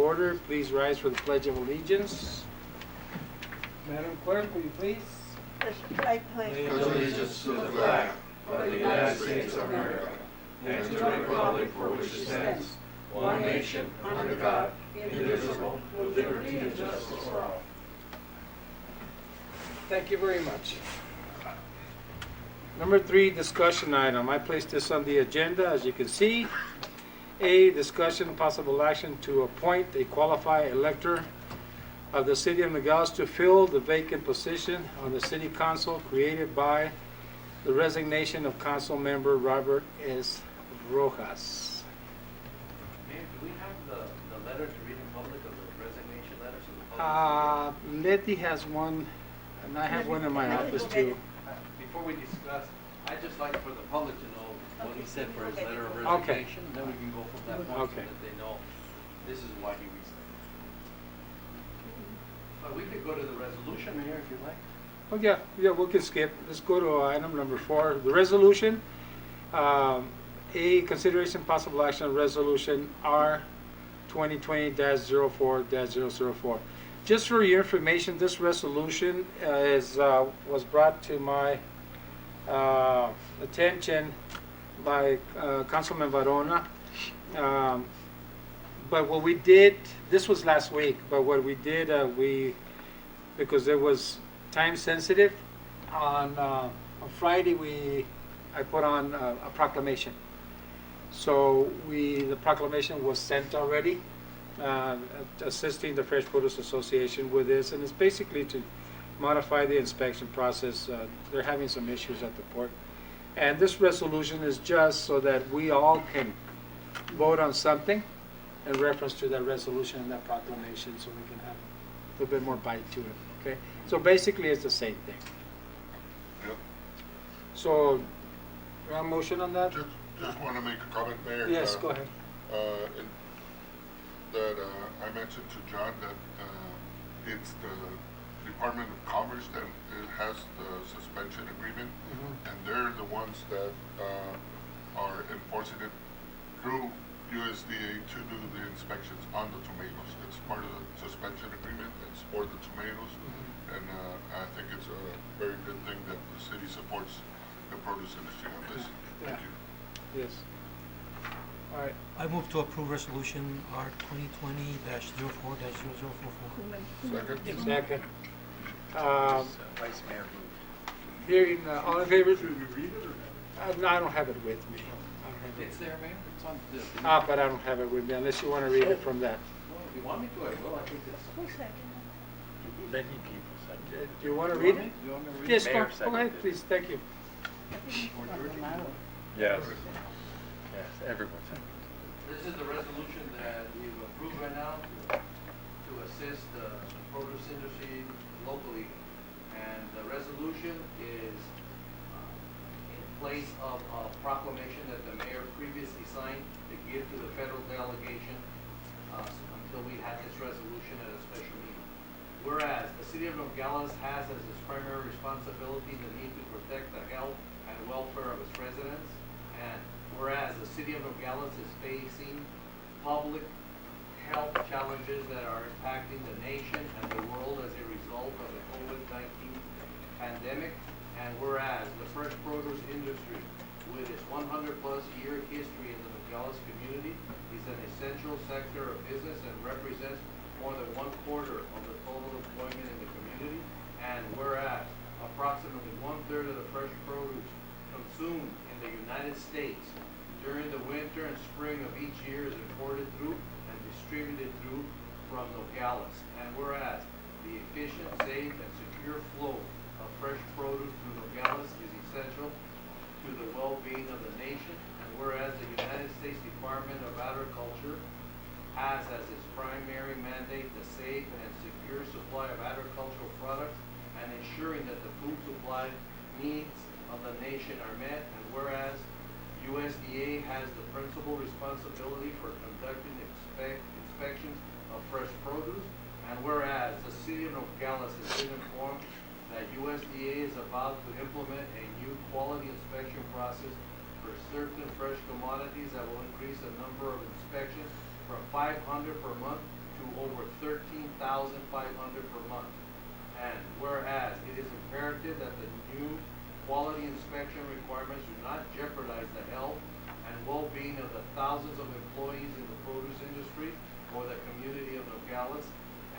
order. Please rise for the Pledge of Allegiance. Madam Clerk, will you please? I pledge allegiance to the flag of the United States of America and to the republic for which it stands, one nation, under God, indivisible, with liberty and justice for all. Thank you very much. Number 3, discussion item. I placed this on the agenda, as you can see. A, discussion possible action to appoint a qualified elector of the City of Nogales to fill the vacant position on the City Council created by the resignation of Council Member Robert S. Rojas. Mayor, do we have the letter to read in public of the resignation letter to the public? Letty has one, and I have one in my office too. Before we discuss, I'd just like for the public to know what he said for his letter of Okay. resignation, then we can go from that point so Okay. that they know this is why he resigned. But we could go to the resolution, Mayor, if you like. Oh, yeah, we can skip. Let's go to item number 4, the resolution. A, consideration possible action on resolution R 2020-04-004. Just for your information, this resolution was brought to my attention by Councilman Varona. But what we did, this was last week, but what we did, because it was time sensitive, on Friday I put on a proclamation. So the proclamation was sent already, assisting the Fresh Produce Association with this, and it's basically to modify the inspection process. They're having some issues at the port. And this resolution is just so that we all can vote on something in reference to that resolution and that proclamation, so we can have a little bit more bite to it, okay? So basically, it's the same thing. Yep. So, you want a motion on that? Just want to make a comment, Mayor. Yes, go ahead. I mentioned to John that it's the Department of Commerce that has the suspension agreement, and they're the ones that are enforcing it through USDA to do the inspections on the tomatoes. It's part of the suspension agreement. It's for the tomatoes, and I think it's a very good thing that the city supports the produce industry on this. Thank you. Yes. All right. I move to approve resolution R 2020-04-0044. Second. Second. Vice Mayor moved. Hearing, all in favor? No, I don't have it with me. It's there, Mayor. It's on the. But I don't have it with me, unless you want to read it from that. Well, if you want me to, I will. I think it's. Do you want to read it? You want me to read Yes, it? go ahead, please, thank you. Yes. Yes, everyone's happy. This is the resolution that we've approved right now to assist the produce industry locally. And the resolution is in place of a proclamation that the mayor previously signed to give to the federal delegation until we had this resolution at a special meeting. Whereas the city of Nogales has as its primary responsibility the need to protect the health and welfare of its residents, and whereas the city of Nogales is facing public health challenges that are impacting the nation and the world as a result of the COVID-19 pandemic, and whereas the fresh produce industry, with its 100-plus year history in the Nogales community, is an essential sector of business and represents more than 1/4 of the total employment in the community, and whereas approximately 1/3 of the fresh produce consumed in the United States during the winter and spring of each year is imported through and distributed through from Nogales, and whereas the efficient, safe, and secure flow of fresh produce through Nogales is essential to the well-being of the nation, and whereas the United States Department of Agriculture has as its primary mandate the safe and secure supply of agricultural products and ensuring that the food supply needs of the nation are met, and whereas USDA has the principal responsibility for conducting inspections of fresh produce, and whereas the city of Nogales has been informed that USDA is about to implement a new quality inspection process for certain fresh commodities that will increase the number of inspections from 500 per month to over 13,500 per month. And whereas it is imperative that the new quality inspection requirements do not jeopardize the health and well-being of the thousands of employees in the produce industry or the community of Nogales.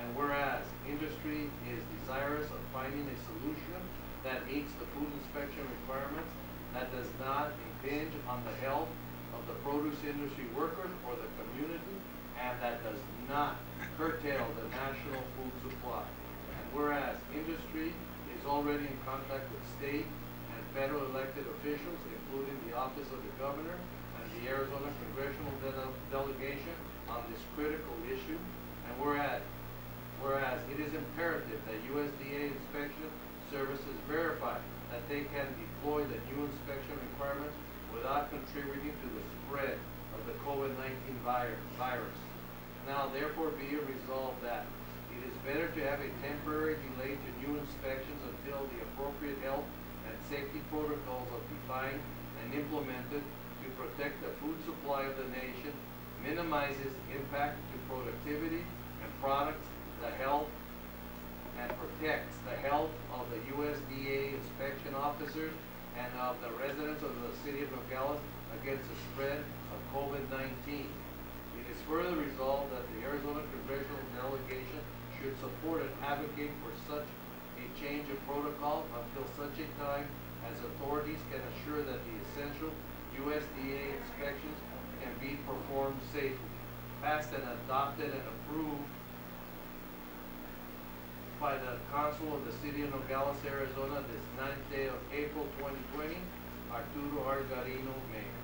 And whereas industry is desirous of finding a solution that meets the food inspection requirements, that does not impinge on the health of the produce industry workers or the community, and that does not curtail the national food supply. And whereas industry is already in contact with state and federal elected officials, including the Office of the Governor and the Arizona Congressional Delegation on this critical issue. And whereas it is imperative that USDA inspection services verify that they can deploy the new inspection requirements without contributing to the spread of the COVID-19 virus. Now therefore be it resolved that it is better to have a temporary delay to new inspections until the appropriate health and safety protocols are defined and implemented to protect the food supply of the nation, minimizes impact to productivity and products, the health, and protects the health of the USDA inspection officers and of the residents of the city of Nogales against the spread of COVID-19. It is further resolved that the Arizona Congressional Delegation should support and advocate for such a change of protocol until such a time as authorities can assure that the essential USDA inspections can be performed safely. Passed and adopted and approved by the Council of the City of Nogales, Arizona, this 9th day of April 2020. Arturo Argarino, Mayor.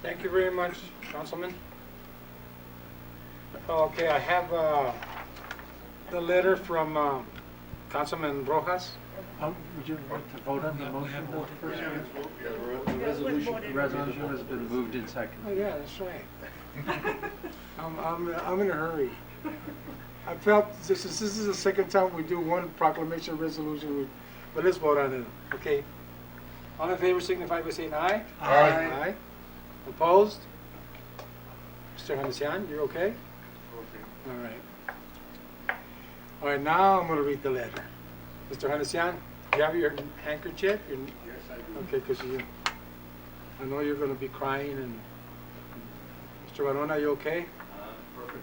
Thank you very much, Councilman. Okay, I have the letter from Councilman Rojas. Would you like to vote on the motion first? The resolution has been moved in second. Oh, yeah, that's right. I'm in a hurry. I felt this is the second time we do one proclamation resolution, but let's vote on it, okay? All in favor signify by saying aye. Aye. Aye. Opposed? Mr. Hanesian, you're okay? All right. All right, now I'm going to read the letter. Mr. Hanesian, do you have your handkerchief? Yes, I do. Okay, because I know you're going to be crying. And Mr. Barona, you okay? Perfectly.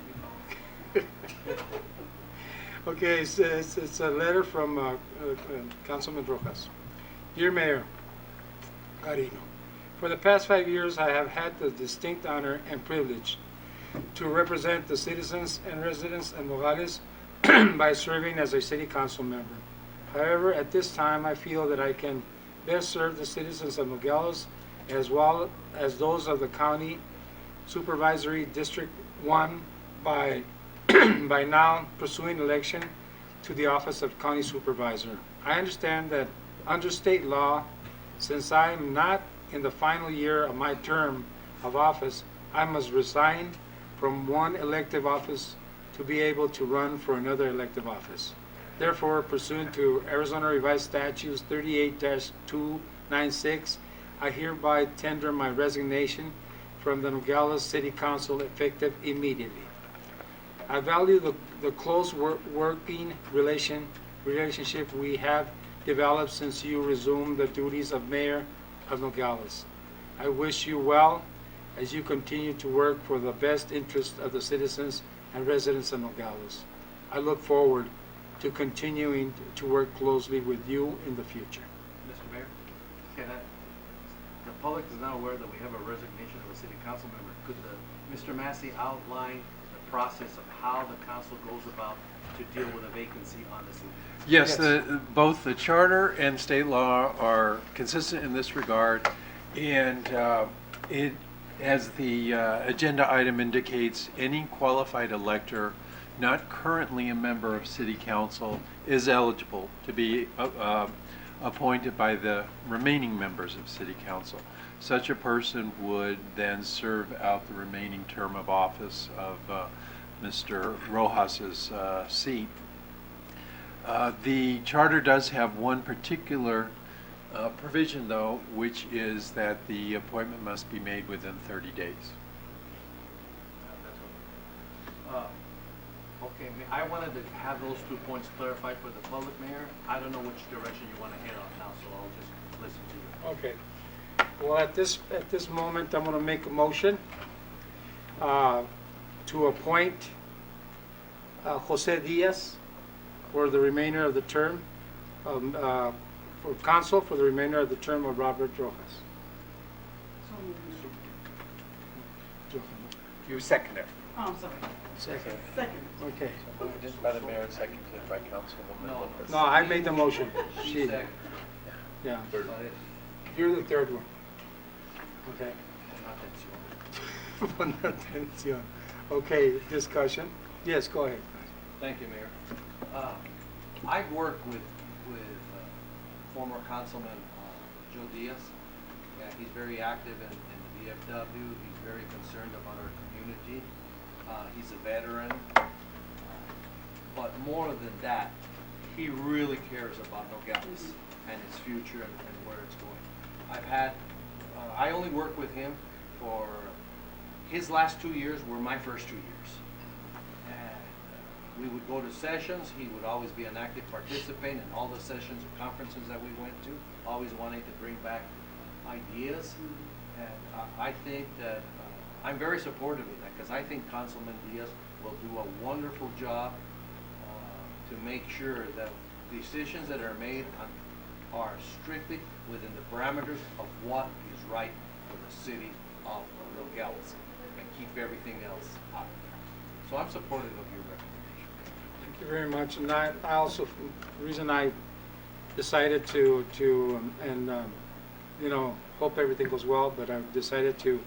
Okay, it's a letter from Councilman Rojas. Dear Mayor Carino, for the past 5 years I have had the distinct honor and privilege to represent the citizens and residents of Nogales by serving as a city council member. However, at this time I feel that I can best serve the citizens of Nogales as well as those of the County Supervisory District 1 by by now pursuing election to the office of County Supervisor. I understand that under state law, since I am not in the final year of my term of office, I must resign from one elective office to be able to run for another elective office. Therefore, pursuant to Arizona Revised Statutes 38-296, I hereby tender my resignation from the Nogales City Council effective immediately. I value the close working relationship we have developed since you resumed the duties of Mayor of Nogales. I wish you well as you continue to work for the best interest of the citizens and residents of Nogales. I look forward to continuing to work closely with you in the future. Mr. Mayor, the public is not aware that we have a resignation of a city council member. Could Mr. Massey outline the process of how the council goes about to deal with a vacancy on the city? Yes, both the charter and state law are consistent in this regard, and it, as the agenda item indicates, any qualified elector not currently a member of city council is eligible to be appointed by the remaining members of city council. Such a person would then serve out the remaining term of office of Mr. Rojas's seat. The charter does have one particular provision, though, which is that the appointment must be made within 30 days. I wanted to have those 2 points clarified for the public, Mayor. I don't know which direction you want to head on now, so I'll just listen to you. Okay. Well, at this moment, I'm gonna make a motion to appoint Jose Diaz for the remainder of the term, for council for the remainder of the term of Robert Rojas. You second it. Oh, I'm sorry. Second. Second. Okay. Moved by the mayor and seconded by Councilwoman No. Lopez. No, I made the motion. She, Second. yeah. Third. You're the third one. Okay. Una atención. Atención. Okay, discussion. Yes, go ahead. Thank you, Mayor. I've worked with former Councilman Joe Diaz. Yeah, he's very active in the VFW. He's very concerned about our community. He's a veteran. But more than that, he really cares about Nogales and its future and where it's going. I only worked with him for, his last 2 years were my first 2 years. And we would go to sessions. He would always be an active participant in all the sessions or conferences that we went to, always wanting to bring back ideas. And I think that I'm very supportive of that because I think Councilman Diaz will do a wonderful job to make sure that decisions that are made are strictly within the parameters of what is right for the city of Nogales and keep everything else out of there. So I'm supportive of your recommendation. Thank you very much. And I also, the reason I decided to you know, hope everything goes well, but I've decided to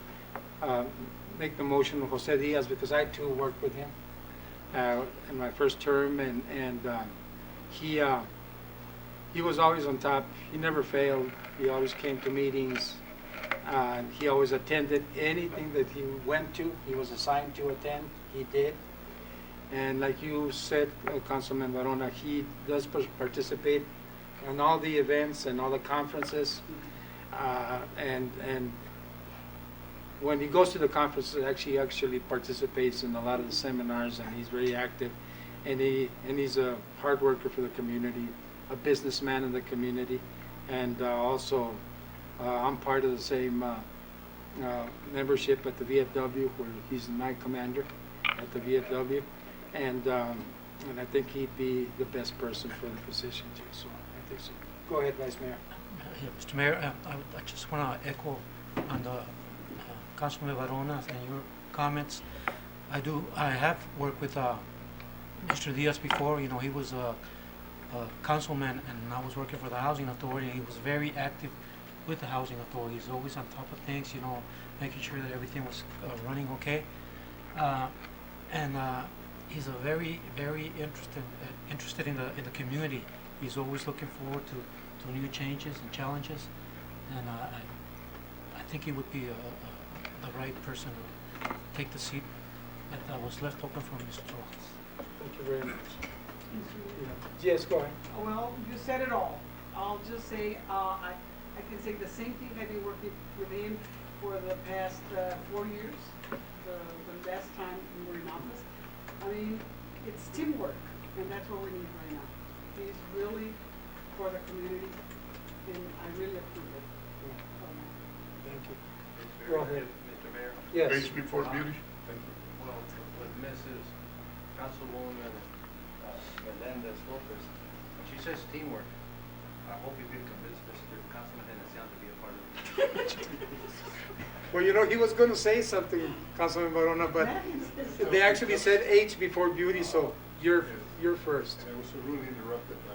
make the motion of Jose Diaz because I too worked with him in my first term, and he was always on top. He never failed. He always came to meetings. He always attended anything that he went to. He was assigned to attend. He did. And like you said, Councilman Varona, he does participate in all the events and all the conferences. And when he goes to the conferences, actually participates in a lot of the seminars, and he's very active. And he's a hard worker for the community, a businessman in the community, and also I'm part of the same membership at the VFW, where he's the night commander at the VFW, and I think he'd be the best person for the position too. So I think so. Go ahead, Vice Mayor. Yeah, Mr. Mayor, I just want to echo on the Councilman Varona and your comments. I have worked with Mr. Diaz before. You know, he was a councilman, and I was working for the Housing Authority. He was very active with the Housing Authority. He's always on top of things, you know, making sure that everything was running okay. And he's a very interested in the community. He's always looking forward to new changes and challenges, and I think he would be the right person to take the seat that was left open for Mr. Rojas. Thank you very much. Yes, go ahead. Well, you said it all. I'll just say, I can say the same thing. I've been working with him for the past 4 years, the last time we were in office. I mean, it's teamwork, and that's what we need right now. He's really for the community, and I really approve it. Thank you. Go ahead. Mr. Mayor? Yes. Age before beauty? Well, with Mrs. Councilwoman Melendez Lopez, when she says teamwork, I hope you can convince Mr. Councilman Henesian to be a part of it. Well, you know, he was going to say something, Councilman Barona, but they actually said age before beauty, so you're first. And I was rudely interrupted by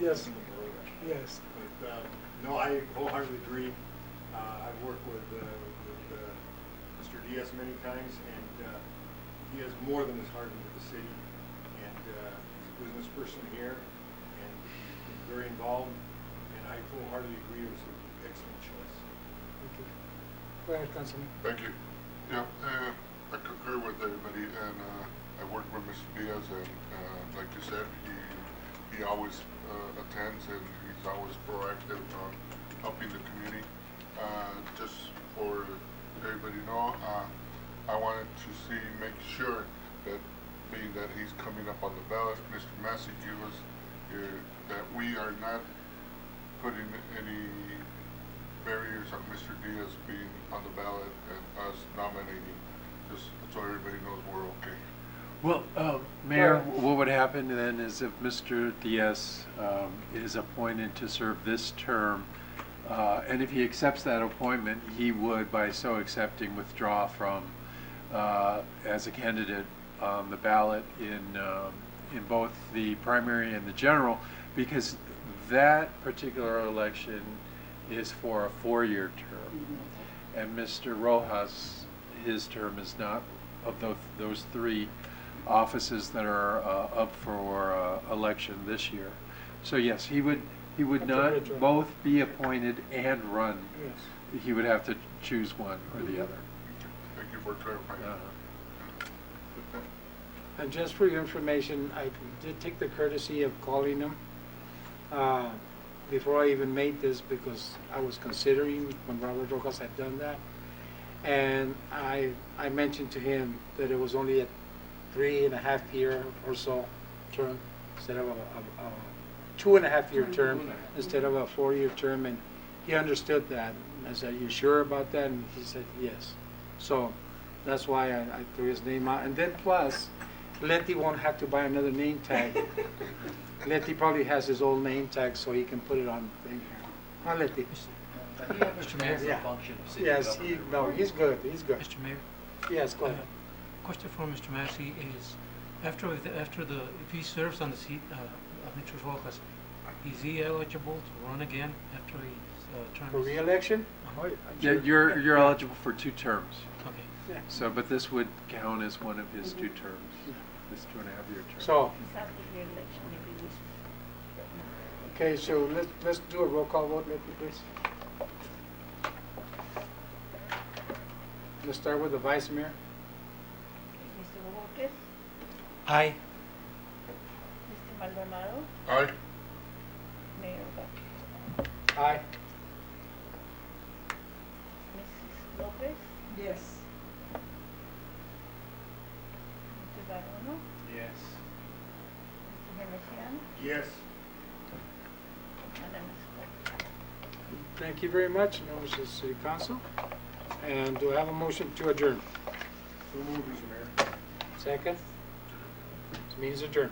Yes. Councilman Barona. Yes. But, no, I wholeheartedly agree. I've worked with Mr. Diaz many times, and he has more than his heart into the city. And he's a business person here, and he's very involved. And I wholeheartedly agree it was an excellent choice. Thank you. Go ahead, Councilman. Thank you. Yeah, I concur with everybody, and I work with Mr. Diaz, and like you said, he always attends, and he's always proactive on helping the community. Just for everybody to know, I wanted to make sure that being that he's coming up on the ballot, Mr. Massey give us that we are not putting any barriers on Mr. Diaz being on the ballot and us nominating, just so everybody knows we're okay. Well, Mayor, what would happen then is if Mr. Diaz is appointed to serve this term, and if he accepts that appointment, he would, by so accepting, withdraw from as a candidate on the ballot in both the primary and the general, because that particular election is for a 4-year term, and Mr. Rojas, his term is not of those 3 offices that are up for election this year. So yes, he would not both be appointed and run. Yes. He would have to choose one or the other. Thank you for clarifying. And just for your information, I did take the courtesy of calling him before I even made this, because I was considering when Robert Rojas had done that. And I mentioned to him that it was only a 3.5-year or so term instead of a 2.5-year term instead of a 4-year term, and he understood that. I said, "You sure about that?" And he said, "Yes." So that's why I threw his name out. And then plus, Letty won't have to buy another name tag. Letty probably has his old name tag, so he can put it on thing here. Huh, Letty? But he understands the Yeah. function of city Yes, government. he's good. He's good. Mr. Mayor, Yes, go ahead. question for Mr. Massey is, if he serves on the seat of Mr. Rojas, is he eligible to run again after his term? For is- re-election? Uh-huh. Oh, I'm Yeah, sure. you're eligible for 2 terms. Okay. Yeah. So, but this would count as one of his 2 terms, this 2.5-year term. So, He's up to re-election if he wishes. okay, so let's do a roll call vote, Letty, please. Let's start with the vice mayor. Mr. Borges, Aye. Mr. Maldonado, Aye. Mayor Garcia. Aye. Mrs. Lopez, Yes. Mr. Barone, Yes. Mr. Venetian, Yes. Madam Scott. Thank you very much, members of the city council. And do I have a motion to adjourn? So moved, Mr. Mayor. Second? This means adjourn.